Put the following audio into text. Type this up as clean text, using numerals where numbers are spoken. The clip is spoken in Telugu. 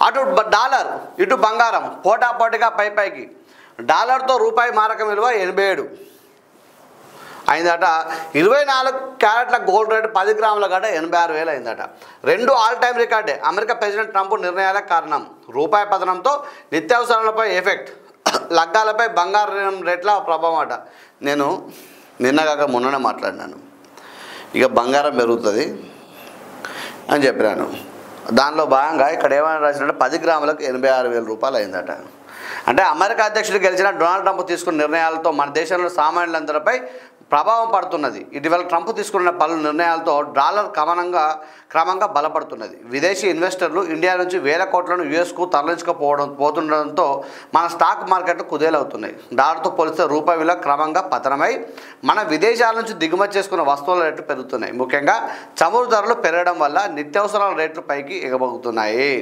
అటు డాలర్ ఇటు బంగారం పోటాపోటీగా పైకి. డాలర్తో రూపాయి మారకం విలువ 87 అయిందట. 24 క్యారెట్ల గోల్డ్ రేటు 10 గ్రాముల గట 86,000 అయిందట. రెండు ఆల్ టైమ్ రికార్డే. అమెరికా ప్రెసిడెంట్ ట్రంప్ నిర్ణయాలకు కారణం. రూపాయి పతనంతో నిత్యావసరాలపై ఎఫెక్ట్, లగ్గాలపై బంగారం రేట్ల ప్రభావం అట. నేను నిన్నగాక మొన్ననే మాట్లాడినాను, ఇక బంగారం పెరుగుతుంది అని చెప్పినాను. దానిలో భాగంగా ఇక్కడ ఏమైనా రాసినట్టు 10 గ్రాములకు 86,000 రూపాయలు అయిందట. అంటే అమెరికా అధ్యక్షుడు గెలిచిన డొనాల్డ్ ట్రంప్ తీసుకున్న నిర్ణయాలతో మన దేశంలో సామాన్యులందరిపై ప్రభావం పడుతున్నది. ఇటీవల ట్రంప్ తీసుకున్న పలు నిర్ణయాలతో డాలర్ క్రమంగా బలపడుతున్నది. విదేశీ ఇన్వెస్టర్లు ఇండియా నుంచి వేల కోట్లను యుఎస్కు పోతుండడంతో మన స్టాక్ మార్కెట్లు కుదేలవుతున్నాయి. డాలర్తో పోలిస్తే రూపాయి విలువ క్రమంగా పతనమై మన విదేశాల నుంచి దిగుమతి చేసుకున్న వస్తువుల రేట్లు పెరుగుతున్నాయి. ముఖ్యంగా చమురు ధరలు పెరగడం వల్ల నిత్యావసరాల రేట్లు పైకి ఎగబోతున్నాయి.